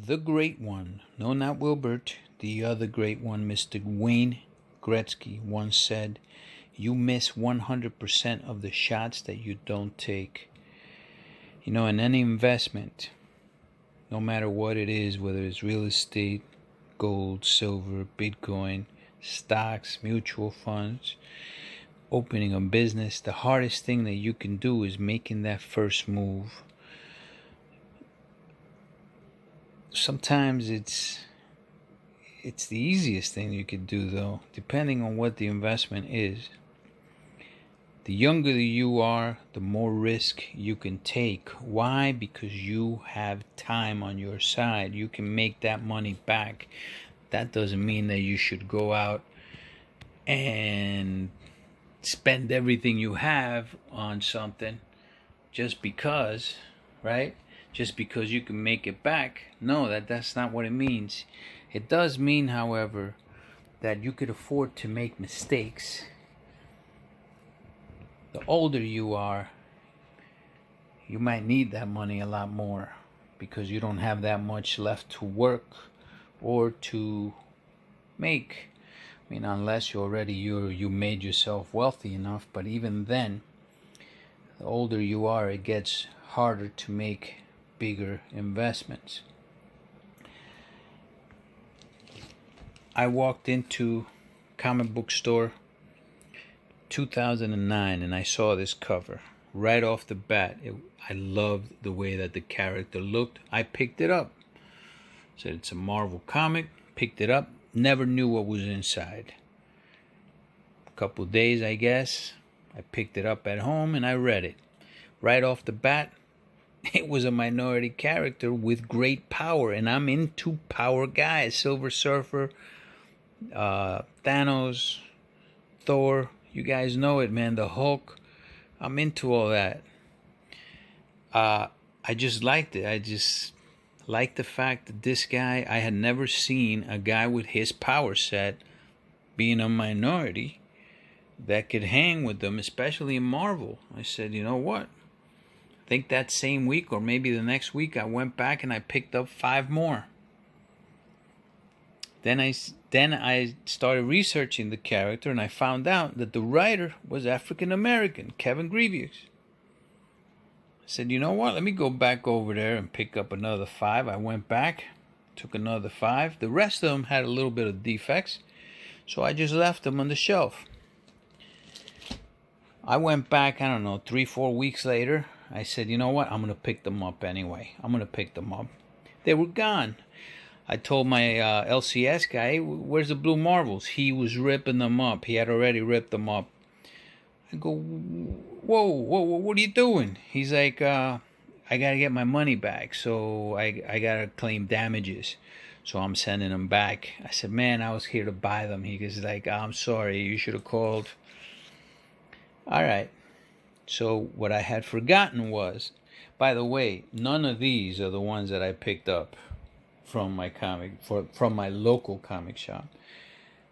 The great one, no, not Wilbert, the other great one, Mr. Wayne Gretzky, once said, "You miss 100% of the shots that you don't take." In any investment, no matter what it is, whether it's real estate, gold, silver, Bitcoin, stocks, mutual funds, opening a business, the hardest thing that you can do is making that first move. Sometimes it's the easiest thing you could do, though, depending on what the investment is. The younger you are, the more risk you can take. Why? Because you have time on your side. You can make that money back. That doesn't mean that you should go out and spend everything you have on something just because, right? Just because you can make it back. No, that's not what it means. It does mean, however, that you could afford to make mistakes. The older you are, you might need that money a lot more because you don't have that much left to work or to make. Unless you made yourself wealthy enough, but even then, the older you are, it gets harder to make bigger investments. I walked into comic book store 2009 and I saw this cover right off the bat. I loved the way that the character looked. I picked it up. Said it's a Marvel comic. Picked it up. Never knew what was inside. A couple days, I guess, I picked it up at home and I read it. Right off the bat, it was a minority character with great power, and I'm into power guys. Silver Surfer, Thanos, Thor, you guys know it, man. The Hulk, I'm into all that. I just liked it. I just liked the fact that this guy, I had never seen a guy with his power set, being a minority, that could hang with them, especially in Marvel. I said, you know what? I think that same week or maybe the next week, I went back and I picked up 5 more. Then I started researching the character and I found out that the writer was African American, Kevin Greavious. I said, you know what? Let me go back over there and pick up another 5. I went back, took another 5. The rest of them had a little bit of defects, so I just left them on the shelf. I went back, 3-4 weeks later. I said, you know what? I'm going to pick them up anyway. I'm going to pick them up. They were gone. I told my LCS guy, hey, where's the Blue Marvels? He was ripping them up. He had already ripped them up. I go, whoa, what are you doing? He's like, I got to get my money back, so I got to claim damages. So I'm sending them back. I said, man, I was here to buy them. He goes like, I'm sorry, you should have called. All right. So what I had forgotten was, by the way, none of these are the ones that I picked up from my local comic shop.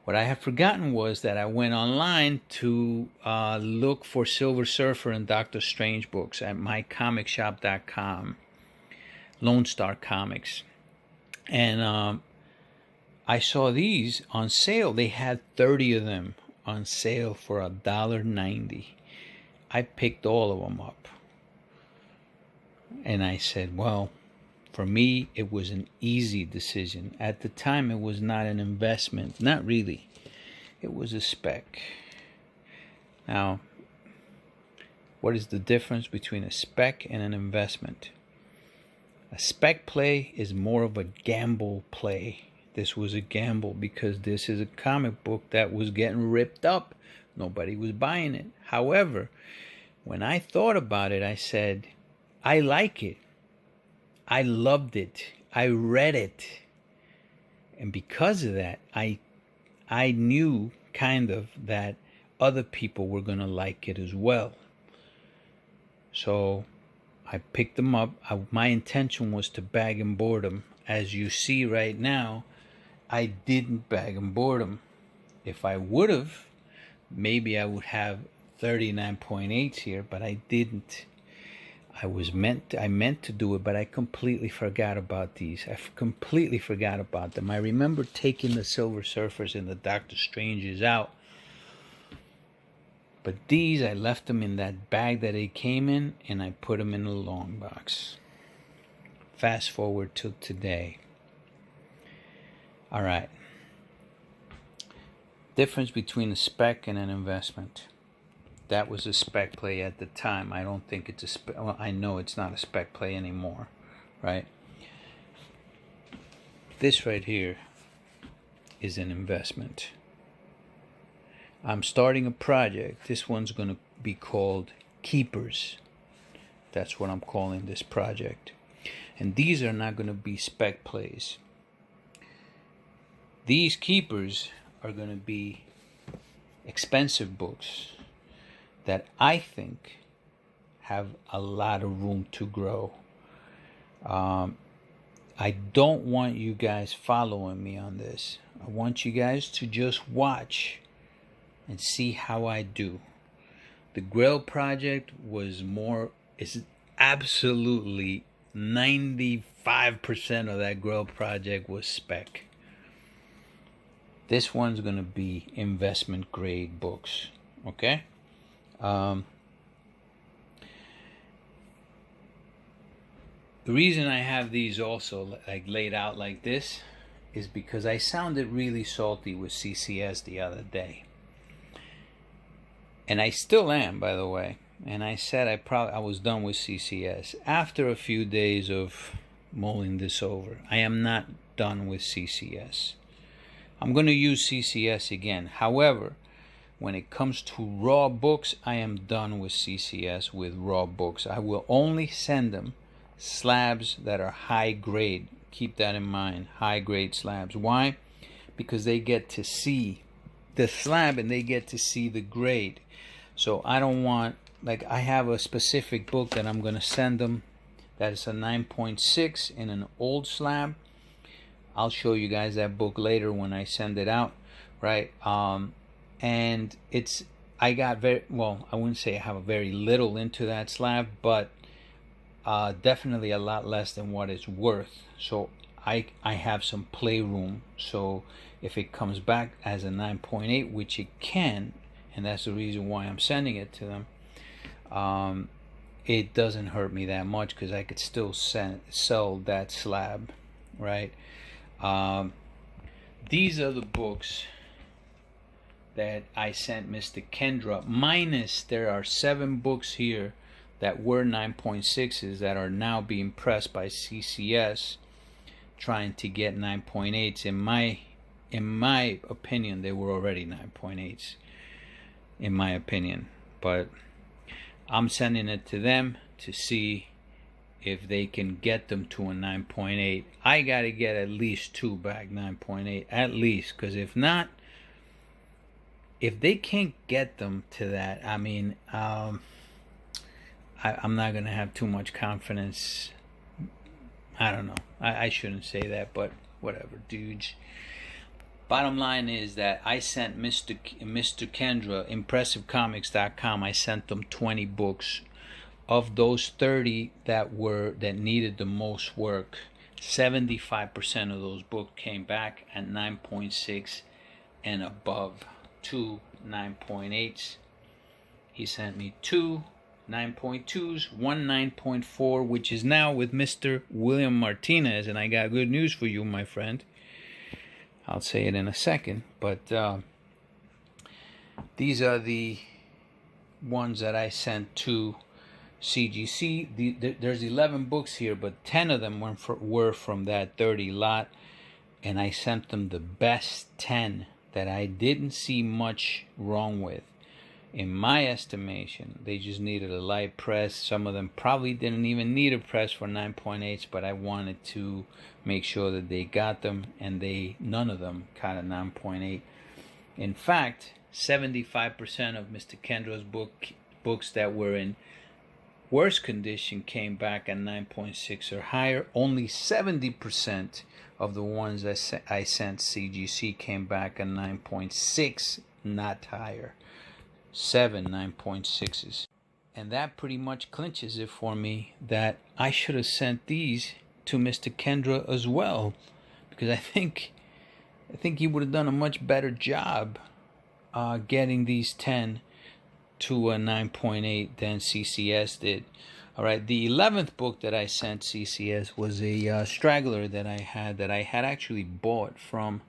What I had forgotten was that I went online to look for Silver Surfer and Doctor Strange books at mycomicshop.com, Lone Star Comics. And I saw these on sale. They had 30 of them on sale for $1.90. I picked all of them up. And I said, well, for me, it was an easy decision. At the time, it was not an investment. Not really. It was a spec. Now, what is the difference between a spec and an investment? A spec play is more of a gamble play. This was a gamble because this is a comic book that was getting ripped up. Nobody was buying it. However, when I thought about it, I said, I like it. I loved it. I read it. And because of that, I knew kind of that other people were going to like it as well. So I picked them up. My intention was to bag and board them. As you see right now, I didn't bag and board them. If I would have, maybe I would have 39.8s here, but I didn't. I meant to do it, but I completely forgot about these. Completely forgot about them. I remember taking the Silver Surfers and the Doctor Stranges out, but these, I left them in that bag that they came in, and I put them in a long box. Fast forward to today. All right. Difference between a spec and an investment. That was a spec play at the time. I don't think it's a spec. Well, I know it's not a spec play anymore, right? This right here is an investment. I'm starting a project. This one's going to be called Keepers. That's what I'm calling this project. And these are not going to be spec plays. These Keepers are going to be expensive books that I think have a lot of room to grow. I don't want you guys following me on this. I want you guys to just watch and see how I do. The Grail project is absolutely 95% of that Grail project was spec. This one's going to be investment grade books, okay? The reason I have these also like laid out like this is because I sounded really salty with CCS the other day. And I still am, by the way. And I said I was done with CCS after a few days of mulling this over. I am not done with CCS. I'm going to use CCS again. However, when it comes to raw books, I am done with CCS with raw books. I will only send them slabs that are high grade. Keep that in mind, high grade slabs. Why? Because they get to see the slab and they get to see the grade. So I don't want, like, I have a specific book that I'm going to send them that is a 9.6 in an old slab. I'll show you guys that book later when I send it out, right? And I got very, well, I wouldn't say I have a very little into that slab, but definitely a lot less than what it's worth. So I have some playroom. So if it comes back as a 9.8, which it can, and that's the reason why I'm sending it to them, it doesn't hurt me that much because I could still sell that slab, right? These are the books that I sent Mr. Kendra, minus there are 7 books here that were 9.6s that are now being pressed by CCS trying to get 9.8s. In my opinion, they were already 9.8s, in my opinion. But I'm sending it to them to see if they can get them to a 9.8. I got to get at least 2 back 9.8, at least, because if not, if they can't get them to that, I mean, I'm not going to have too much confidence. I don't know. I shouldn't say that, but whatever, dudes. Bottom line is that I sent Mr. Kendra, ImpressiveComics.com, I sent them 20 books. Of those 30 that needed the most work, 75% of those books came back at 9.6 and above. 2 9.8s. He sent me 2 9.2s, 1 9.4, which is now with Mr. William Martinez. And I got good news for you, my friend. I'll say it in a second, but these are the ones that I sent to CGC. There's 11 books here, but 10 of them were from that 30 lot, and I sent them the best 10 that I didn't see much wrong with. In my estimation, they just needed a light press. Some of them probably didn't even need a press for 9.8s, but I wanted to make sure that they got them, and none of them got a 9.8. In fact, 75% of Mr. Kendra's books that were in worse condition came back at 9.6 or higher. Only 70% of the ones I sent CGC came back at 9.6, not higher. 7 9.6s. And that pretty much clinches it for me that I should have sent these to Mr. Kendra as well, because I think he would have done a much better job getting these 10 to a 9.8 than CCS did. All right, the 11th book that I sent CCS was a straggler that I had actually bought from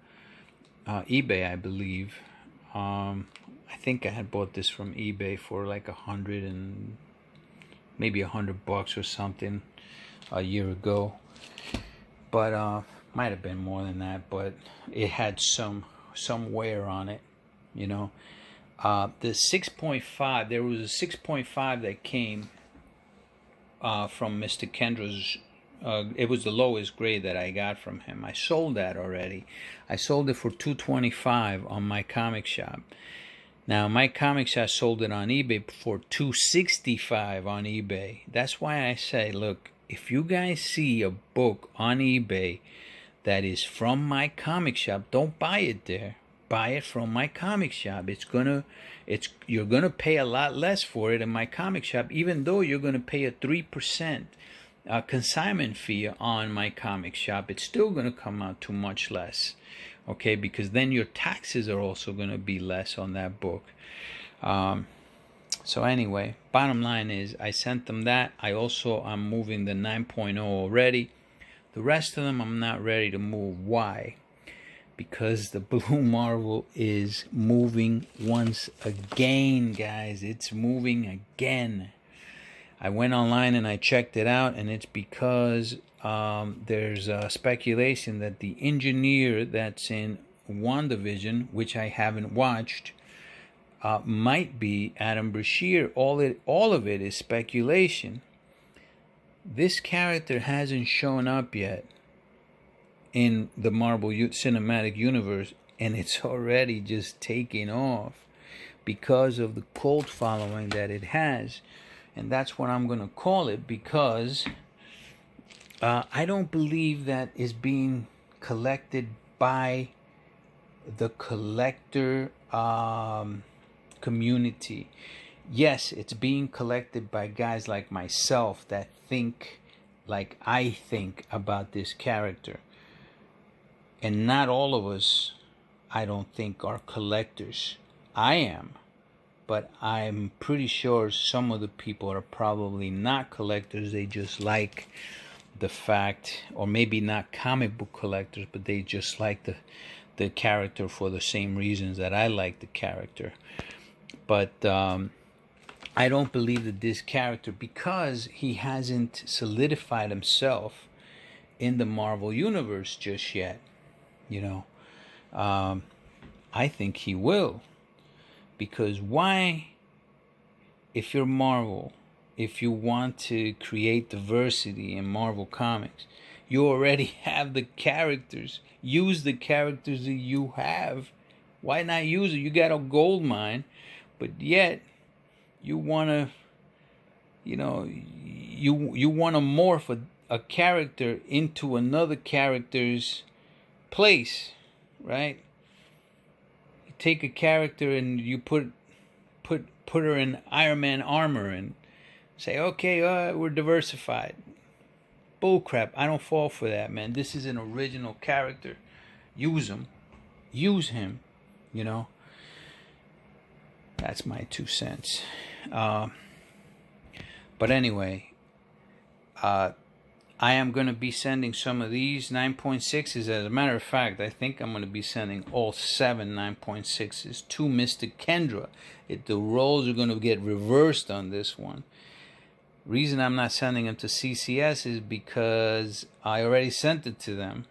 eBay, I believe. I think I had bought this from eBay for like maybe $100 or something a year ago, but might have been more than that. But it had some wear on it, you know. The 6.5, there was a 6.5 that came from Mr. Kendra's. It was the lowest grade that I got from him. I sold that already. I sold it for $225 on my comic shop. Now, my comic shop sold it on eBay for $265 on eBay. That's why I say, look, if you guys see a book on eBay that is from my comic shop, don't buy it there. Buy it from my comic shop. You're gonna pay a lot less for it in my comic shop, even though you're gonna pay a 3% consignment fee on my comic shop. It's still gonna come out to much less. Okay, because then your taxes are also going to be less on that book. So anyway, bottom line is I sent them that. I'm moving the 9.0 already. The rest of them I'm not ready to move. Why? Because the Blue Marvel is moving once again, guys. It's moving again. I went online and I checked it out, and it's because there's speculation that the engineer that's in WandaVision, which I haven't watched, might be Adam Brashear. All of it is speculation. This character hasn't shown up yet in the Marvel Cinematic Universe, and it's already just taking off because of the cult following that it has. And that's what I'm going to call it, because I don't believe that is being collected by the collector community. Yes, it's being collected by guys like myself that think like I think about this character. And not all of us, I don't think, are collectors. I am. But I'm pretty sure some of the people are probably not collectors. They just like the fact, or maybe not comic book collectors, but they just like the character for the same reasons that I like the character. But I don't believe that this character, because he hasn't solidified himself in the Marvel Universe just yet, you know, I think he will. Because why, if you're Marvel, if you want to create diversity in Marvel Comics, you already have the characters. Use the characters that you have. Why not use it? You got a gold mine, but yet you want to, you know, you want to morph a character into another character's place, right? Take a character and you put her in Iron Man armor and say, okay, we're diversified. Bullcrap. I don't fall for that, man. This is an original character. Use him. Use him. You know. That's my 2 cents. But anyway, I am going to be sending some of these 9.6s. As a matter of fact, I think I'm going to be sending all 7 9.6s to Mr. Kendra. The roles are going to get reversed on this one. Reason I'm not sending them to CCS is because I already sent it to them.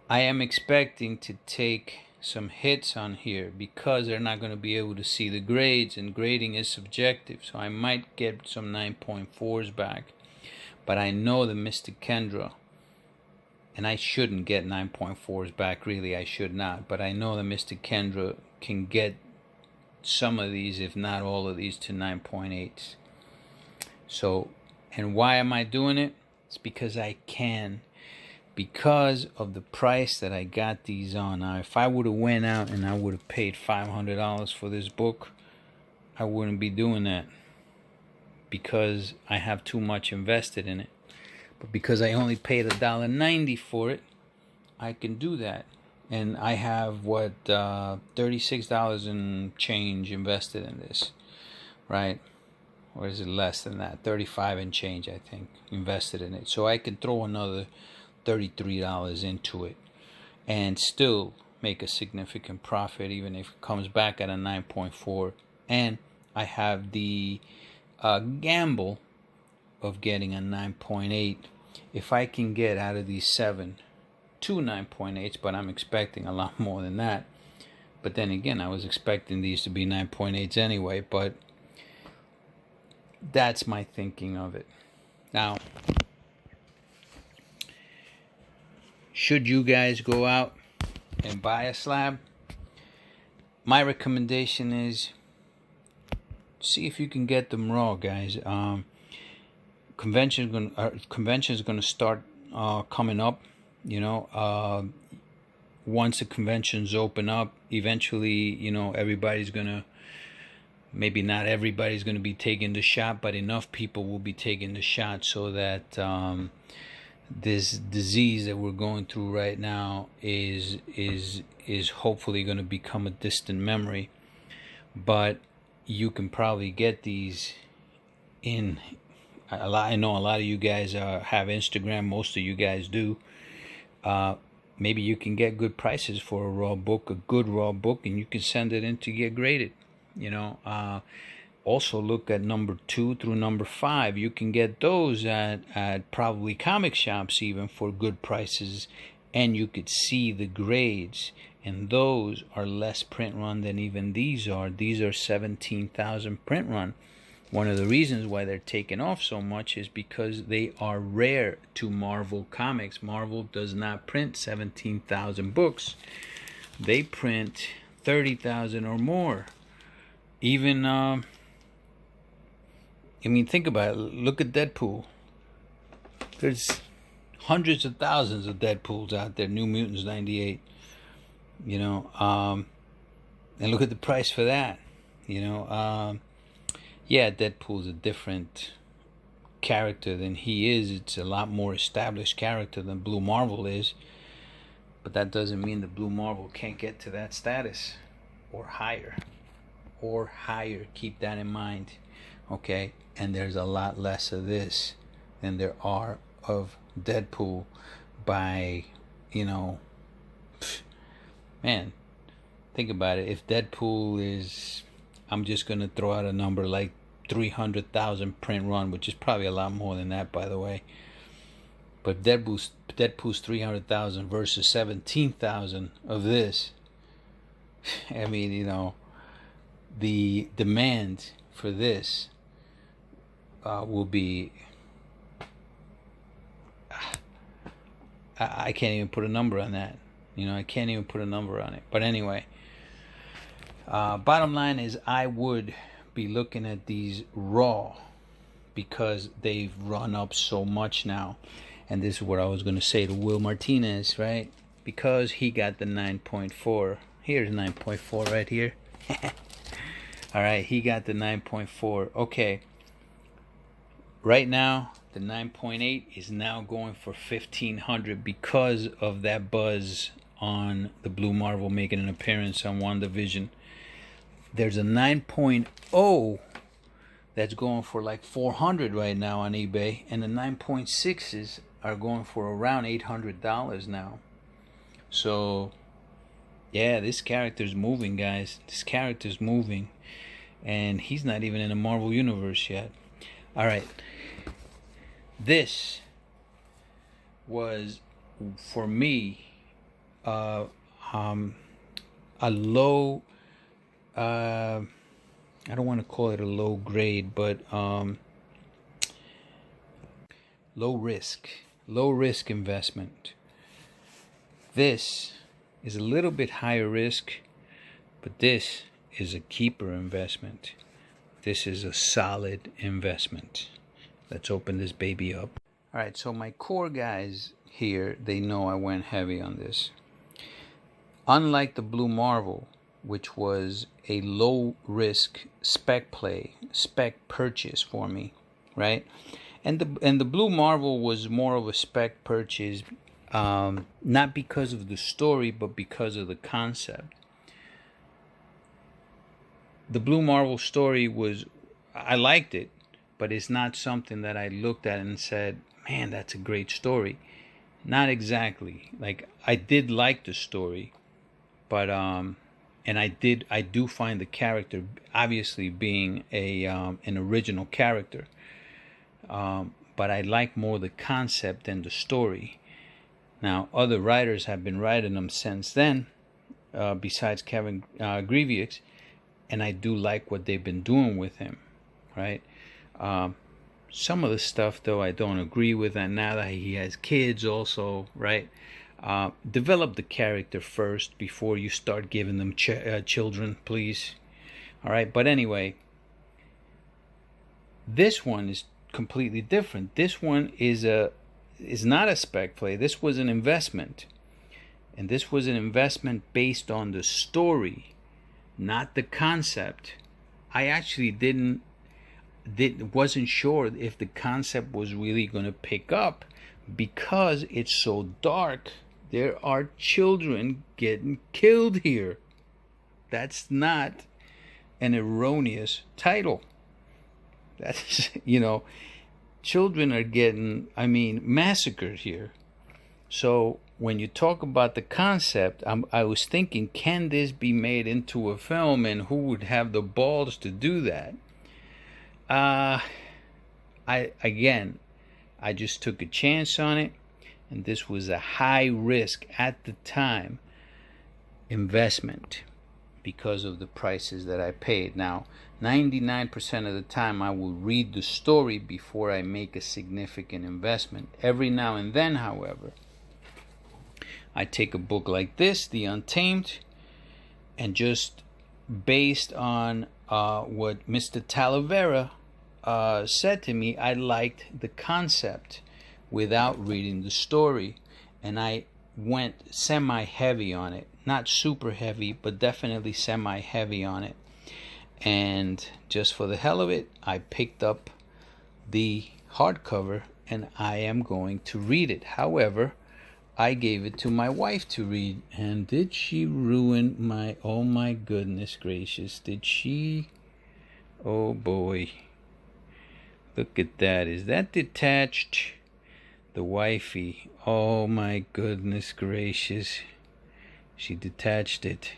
I am expecting to take some hits on here because they're not going to be able to see the grades, and grading is subjective. So I might get some 9.4s back. But I know that Mr. Kendra, and I shouldn't get 9.4s back, really, I should not. But I know that Mr. Kendra can get some of these, if not all of these, to 9.8s. So, and why am I doing it? It's because I can. Because of the price that I got these on. Now, if I would have went out and I would have paid $500 for this book, I wouldn't be doing that because I have too much invested in it. But because I only paid $1.90 for it, I can do that. And I have what, $36 and change invested in this, right? Or is it less than that? 35 and change, I think, invested in it. So I can throw another $33 into it and still make a significant profit, even if it comes back at a 9.4. And I have the gamble of getting a 9.8 if I can get out of these 7 to 9.8s, but I'm expecting a lot more than that. But then again, I was expecting these to be 9.8s anyway, but that's my thinking of it. Now, should you guys go out and buy a slab, my recommendation is see if you can get them raw, guys. Convention is going to start coming up. You know, once the conventions open up, eventually, you know, everybody's gonna, maybe not everybody's gonna be taking the shot, but enough people will be taking the shot so that this disease that we're going through right now is hopefully going to become a distant memory. But you can probably get these in a lot. I know a lot of you guys have Instagram. Most of you guys do. Maybe you can get good prices for a raw book, a good raw book, and you can send it in to get graded. You know, also look at number 2 through number 5. You can get those at probably comic shops even for good prices, and you could see the grades. And those are less print run than even these are. These are 17,000 print run. One of the reasons why they're taking off so much is because they are rare to Marvel Comics. Marvel does not print 17,000 books. They print 30,000 or more. Even, I mean, think about it. Look at Deadpool. There's hundreds of thousands of Deadpools out there. New Mutants 98. You know, and look at the price for that. You know, yeah, Deadpool's a different character than he is. It's a lot more established character than Blue Marvel is. But that doesn't mean that Blue Marvel can't get to that status or higher. Or higher. Keep that in mind. Okay? And there's a lot less of this than there are of Deadpool by, you know, man, think about it. If Deadpool is, I'm just going to throw out a number like 300,000 print run, which is probably a lot more than that, by the way. But Deadpool's 300,000 versus 17,000 of this. I mean, you know, the demand for this will be, I can't even put a number on that. You know, I can't even put a number on it. But anyway, bottom line is I would be looking at these raw because they've run up so much now. And this is what I was going to say to Will Martinez, right? Because he got the 9.4. Here's 9.4 right here. All right, he got the 9.4. Okay. Right now, the 9.8 is now going for $1,500 because of that buzz on the Blue Marvel making an appearance on WandaVision. There's a 9.0 that's going for like $400 right now on eBay, and the 9.6s are going for around $800 now. So yeah, this character's moving, guys. This character's moving, and he's not even in the Marvel universe yet. All right, this was for me a low, I don't want to call it a low grade, but low risk investment. This is a little bit higher risk, but this is a keeper investment. This is a solid investment. Let's open this baby up. All right, so my core guys here, they know I went heavy on this. Unlike the Blue Marvel, which was a low risk spec purchase for me, right? And the Blue Marvel was more of a spec purchase, not because of the story, but because of the concept. The Blue Marvel story I liked it, but it's not something that I looked at and said, man, that's a great story. Not exactly. Like, I did like the story, but and I do find the character obviously being an original character, but I like more the concept than the story. Now, other writers have been writing them since then, besides Kevin Greavius, and I do like what they've been doing with him, right? Some of the stuff, though, I don't agree with, and now that he has kids also, right? Develop the character first before you start giving them children, please. All right, but anyway, this one is completely different. This one is not a spec play. This was an investment, and this was an investment based on the story, not the concept. I actually wasn't sure if the concept was really going to pick up because it's so dark. There are children getting killed here. That's not an erroneous title. That's, children are getting, massacred here. So when you talk about the concept, I was thinking, can this be made into a film, and who would have the balls to do that? I just took a chance on it, and this was a high risk at the time investment because of the prices that I paid. Now, 99% of the time I will read the story before I make a significant investment. Every now and then, however, I take a book like this, The Untamed, and just based on what Mr. Talavera said to me, I liked the concept without reading the story, and I went semi-heavy on it. Not super heavy, but definitely semi-heavy on it. And just for the hell of it, I picked up the hardcover, and I am going to read it. However, I gave it to my wife to read, and did she ruin oh my goodness gracious, did she? Oh boy. Look at that. Is that detached? The wifey. Oh my goodness gracious. She detached it.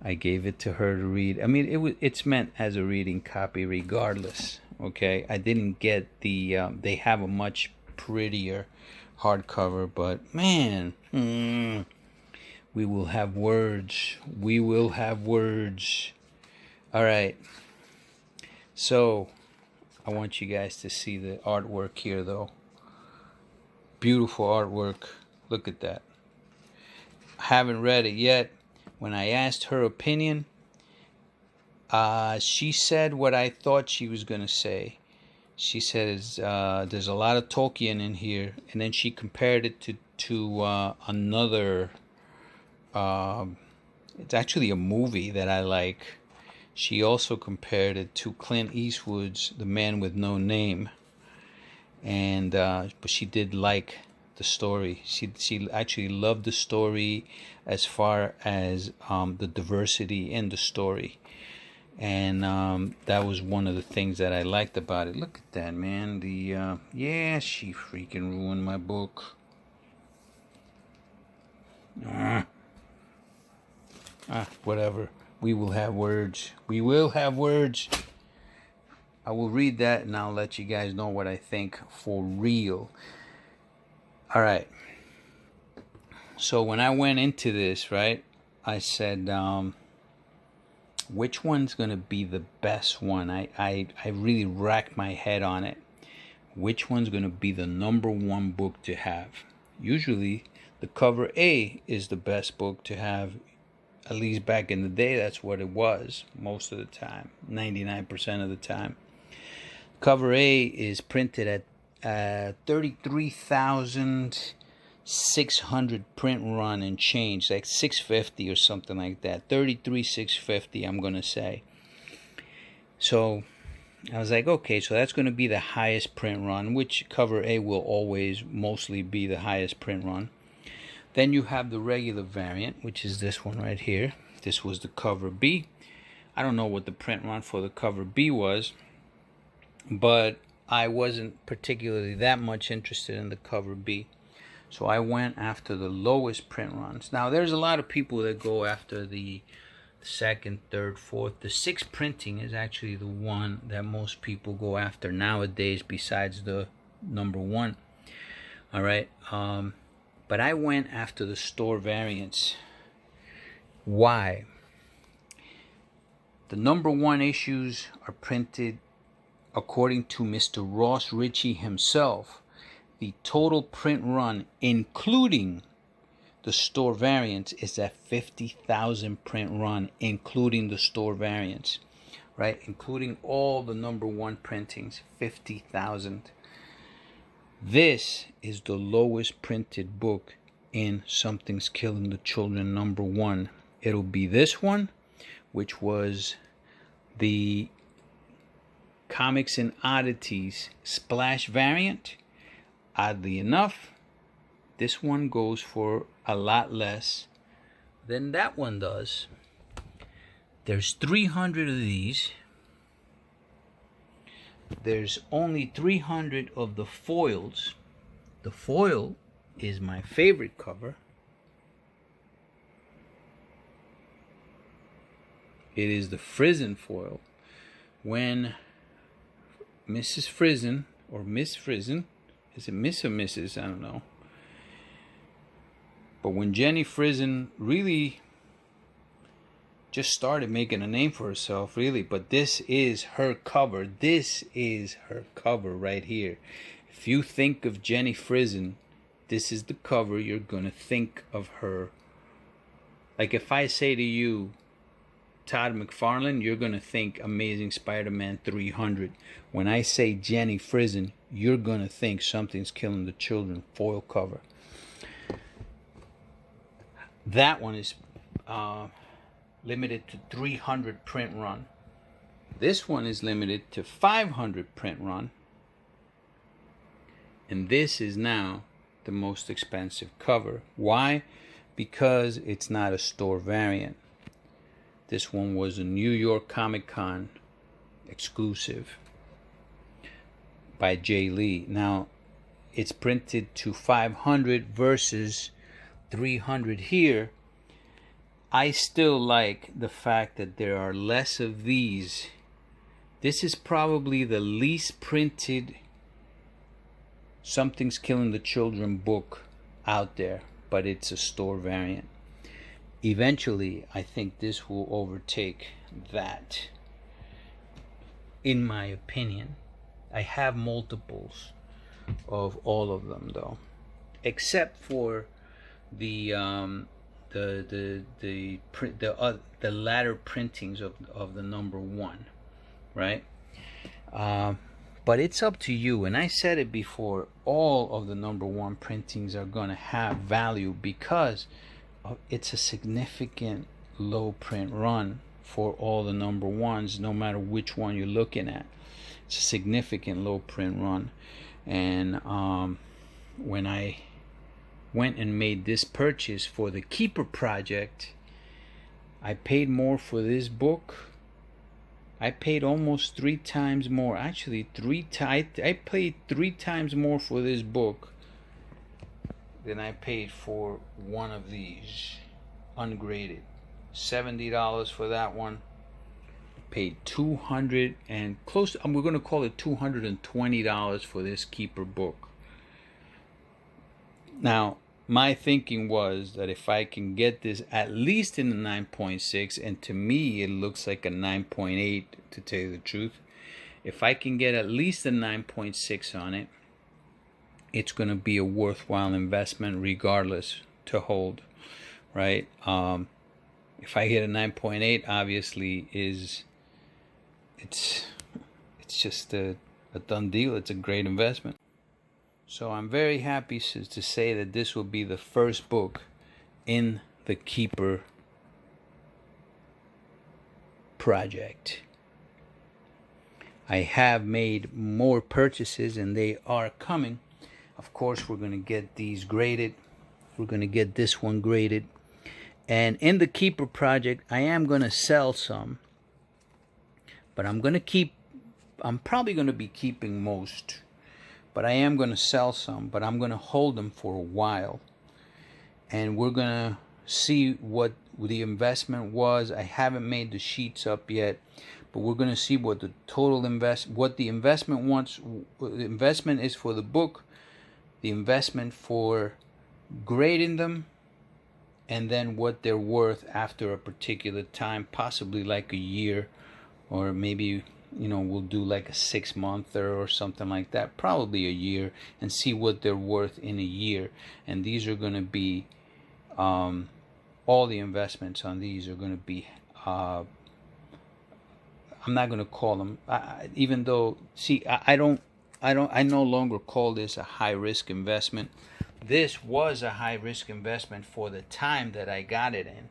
I gave it to her to read. It's meant as a reading copy regardless. Okay. I didn't get they have a much prettier hardcover, but man, we will have words. We will have words. All right. So, I want you guys to see the artwork here, though. Beautiful artwork. Look at that. I haven't read it yet. When I asked her opinion, she said what I thought she was going to say. She says there's a lot of Tolkien in here, and then she compared it to another. It's actually a movie that I like. She also compared it to Clint Eastwood's The Man with No Name, and but she did like the story. She actually loved the story as far as the diversity in the story, and that was one of the things that I liked about it. Look at that, man. She freaking ruined my book. Whatever. We will have words. We will have words. I will read that, and I'll let you guys know what I think for real. All right. So when I went into this, right, I said, which one's going to be the best one? I really racked my head on it. Which one's going to be the number one book to have? Usually, the cover A is the best book to have. At least back in the day, that's what it was most of the time, 99% of the time. Cover A is printed at 33,000 600 print run and change, like 650 or something like that. 33,650, I'm going to say. So I was like, okay, so that's going to be the highest print run, which cover A will always mostly be the highest print run. Then you have the regular variant, which is this one right here. This was the cover B. I don't know what the print run for the cover B was, but I wasn't particularly that much interested in the cover B. So I went after the lowest print runs. Now, there's a lot of people that go after the second, third, fourth. The sixth printing is actually the one that most people go after nowadays, besides the number one. All right. But I went after the store variants. Why? The number one issues are printed according to Mr. Ross Ritchie himself. The total print run, including the store variants, is at 50,000 print run, including the store variants, right? Including all the number one printings, 50,000. This is the lowest printed book in Something's Killing the Children number one. It'll be this one, which was the Comics and Oddities Splash variant. Oddly enough, this one goes for a lot less than that one does. There's 300 of these. There's only 300 of the foils. The foil is my favorite cover. It is the Frizen foil. When Mrs. Frizen, or Miss Frizen, is it Miss or Mrs.? I don't know. But when Jenny Frizen really just started making a name for herself, really, but this is her cover. This is her cover right here. If you think of Jenny Frizen, this is the cover you're going to think of her. Like if I say to you, Todd McFarlane, you're going to think Amazing Spider-Man 300. When I say Jenny Frizen, you're going to think Something's Killing the Children foil cover. That one is limited to 300 print run. This one is limited to 500 print run. And this is now the most expensive cover. Why? Because it's not a store variant. This one was a New York Comic Con exclusive by Jay Lee. Now, it's printed to 500 versus 300 here. I still like the fact that there are less of these. This is probably the least printed Something's Killing the Children book out there, but it's a store variant. Eventually, I think this will overtake that, in my opinion. I have multiples of all of them, though, except for the latter printings of the number one, right? But it's up to you. And I said it before, all of the number one printings are going to have value because it's a significant low print run for all the number ones, no matter which one you're looking at. It's a significant low print run. And when I went and made this purchase for the Keeper Project, I paid more for this book. I paid almost 3 times more. Actually, I paid 3 times more for this book than I paid for one of these ungraded. $70 for that one. Paid $200 and close. We're going to call it $220 for this Keeper book. Now, my thinking was that if I can get this at least in the 9.6, and to me it looks like a 9.8 to tell you the truth. If I can get at least a 9.6 on it, it's going to be a worthwhile investment regardless to hold, right? If I get a 9.8, obviously it's just a done deal. It's a great investment. So I'm very happy to say that this will be the first book in the Keeper project. I have made more purchases and they are coming. Of course, we're going to get these graded. We're going to get this one graded. And in the Keeper project, I am going to sell some. But I'm probably going to be keeping most. But I am going to sell some. But I'm going to hold them for a while. And we're going to see what the investment was. I haven't made the sheets up yet. But we're going to see what the total what the investment is for the book, the investment for grading them, and then what they're worth after a particular time, possibly like a year, or maybe, you know, we'll do like a 6-monther or something like that, probably a year, and see what they're worth in a year. And these are going to be all the investments on these are going to be I'm not going to call them, even though, see, I no longer call this a high risk investment. This was a high risk investment for the time that I got it in.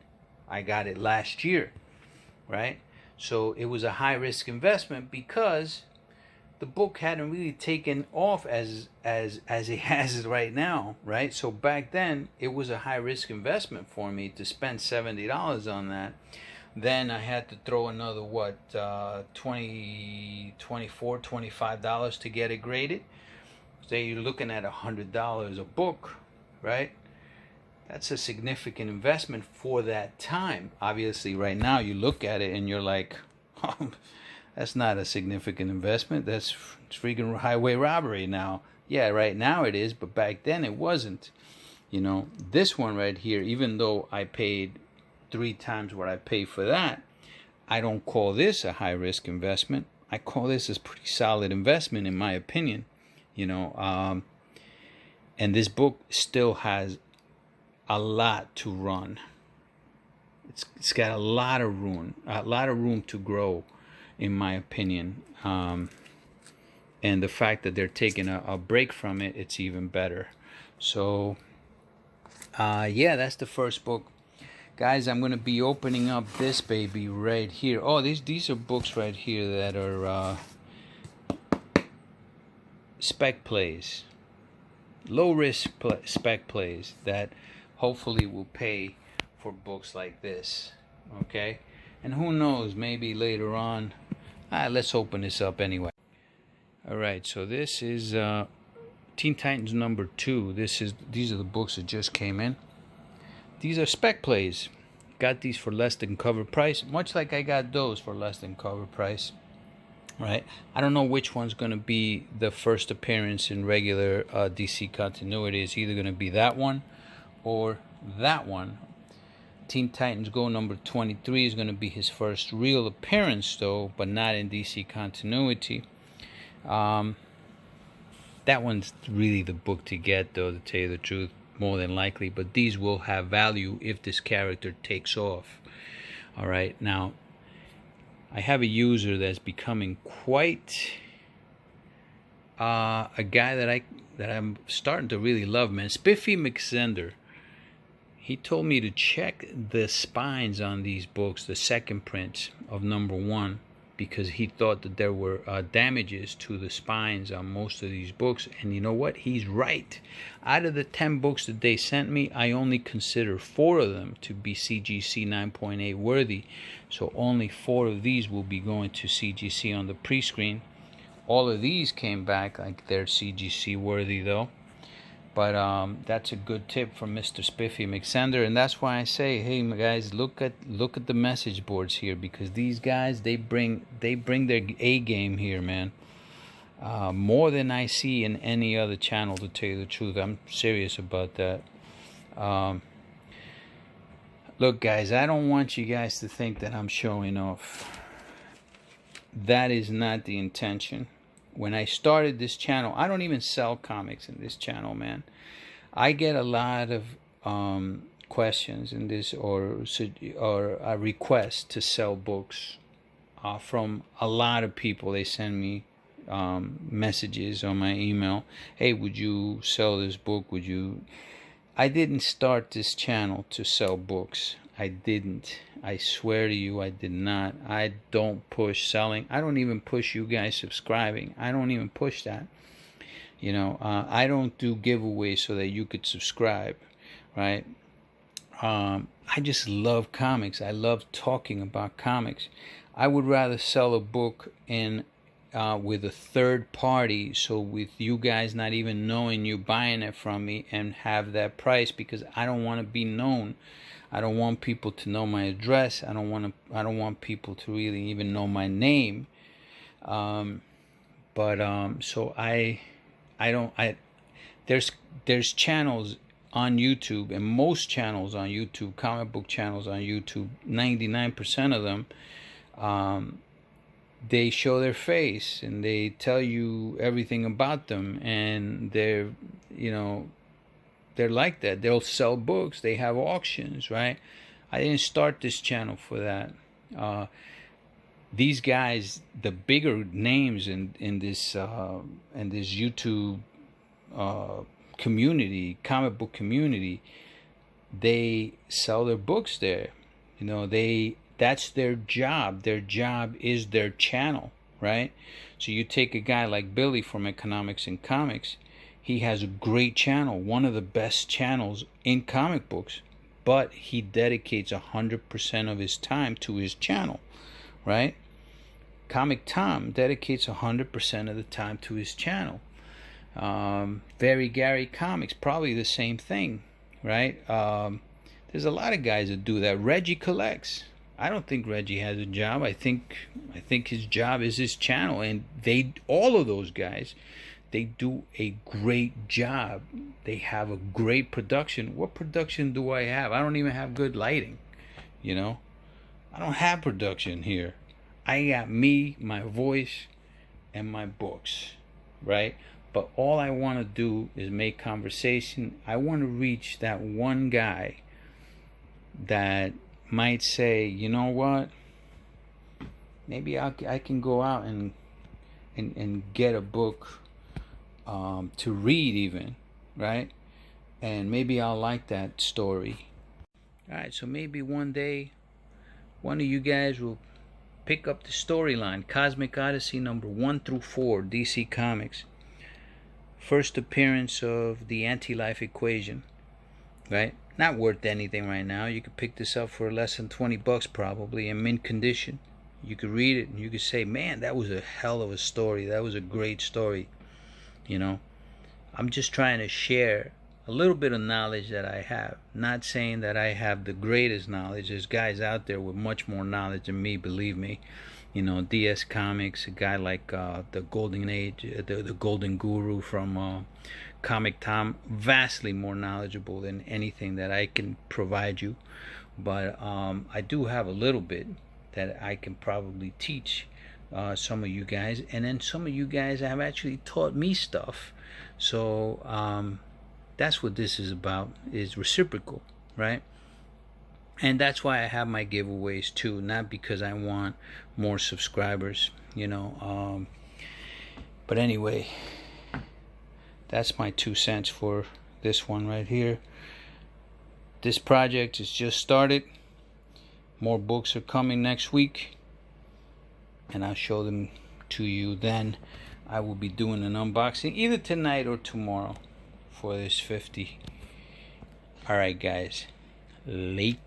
I got it last year, right? So it was a high risk investment because the book hadn't really taken off as it has right now, right? So back then it was a high risk investment for me to spend $70 on that. Then I had to throw another $24, $25 to get it graded. So you're looking at $100 a book, right? That's a significant investment for that time. Obviously, right now you look at it and you're like, oh, that's not a significant investment. That's freaking highway robbery now. Yeah, right now it is, but back then it wasn't. You know, this one right here, even though I paid 3 times what I paid for that, I don't call this a high risk investment. I call this a pretty solid investment in my opinion. You know, and this book still has a lot to run. It's got a lot of room to grow, in my opinion. And the fact that they're taking a break from it, it's even better. So, yeah, that's the first book. Guys, I'm going to be opening up this baby right here. Oh, these are books right here that are spec plays. Low risk spec plays that hopefully will pay for books like this. Okay? And who knows, maybe later on. Let's open this up anyway. Alright, so this is Teen Titans number 2. These are the books that just came in. These are spec plays. Got these for less than cover price, much like I got those for less than cover price. Right? I don't know which one's going to be the first appearance in regular DC continuity. It's either going to be that one or that one. Teen Titans Go number 23 is going to be his first real appearance, though, but not in DC continuity. That one's really the book to get, though, to tell you the truth. More than likely, but these will have value if this character takes off. All right, now I have a user that's becoming quite a guy that I'm starting to really love, man. Spiffy McSender. He told me to check the spines on these books, the second print of number 1, because he thought that there were damages to the spines on most of these books. And you know what? He's right. Out of the 10 books that they sent me, I only consider 4 of them to be CGC 9.8 worthy. So only 4 of these will be going to CGC on the pre-screen. All of these came back like they're CGC worthy, though. But that's a good tip from Mr. Spiffy McSender, and that's why I say, hey guys, look at the message boards here, because these guys, they bring their A game here, man. More than I see in any other channel, to tell you the truth. I'm serious about that. Look, guys, I don't want you guys to think that I'm showing off. That is not the intention. When I started this channel, I don't even sell comics in this channel, man. I get a lot of questions in this, or a request to sell books from a lot of people. They send me messages on my email. Hey, would you sell this book? Would you? I didn't start this channel to sell books. I didn't. I swear to you, I did not. I don't push selling. I don't even push you guys subscribing. I don't even push that. You know, I don't do giveaways so that you could subscribe, right? I just love comics. I love talking about comics. I would rather sell a book in with a third party, so with you guys not even knowing you buying it from me, and have that price, because I don't want to be known. I don't want people to know my address. I don't want people to really even know my name. So there's channels on YouTube, and most channels on YouTube, comic book channels on YouTube, 99% of them, they show their face and they tell you everything about them, and they're like that. They'll sell books. They have auctions, right? I didn't start this channel for that. These guys, the bigger names in this YouTube community, comic book community, they sell their books there. You know, that's their job. Their job is their channel, right? So you take a guy like Billy from Economics and Comics. He has a great channel, one of the best channels in comic books, but he dedicates 100% of his time to his channel, right? Comic Tom dedicates 100% of the time to his channel. Very Gary Comics, probably the same thing, right? There's a lot of guys that do that. Reggie collects. I don't think Reggie has a job. I think his job is his channel, and all of those guys, they do a great job. They have a great production. What production do I have? I don't even have good lighting, you know. I don't have production here. I got me, my voice, and my books, right? But all I want to do is make conversation. I want to reach that one guy that might say, you know what, maybe I can go out and get a book to read even, right? And maybe I'll like that story. All right, so maybe one day one of you guys will pick up the storyline, Cosmic Odyssey number 1 through 4, DC Comics. First appearance of the anti-life equation, right? Not worth anything right now. You could pick this up for less than $20 probably, in mint condition. You could read it and you could say, man, that was a hell of a story. That was a great story. You know, I'm just trying to share a little bit of knowledge that I have. Not saying that I have the greatest knowledge. There's guys out there with much more knowledge than me, believe me. You know, DS Comics, a guy like the Golden Age, the Golden Guru from Comic Tom, vastly more knowledgeable than anything that I can provide you. But I do have a little bit that I can probably teach some of you guys, and then some of you guys have actually taught me stuff. So that's what this is about, is reciprocal, right? And that's why I have my giveaways too, not because I want more subscribers, you know. But anyway, that's my 2 cents for this one right here. This project is just started. More books are coming next week, and I'll show them to you then. I will be doing an unboxing either tonight or tomorrow for this 50. Alright guys, later.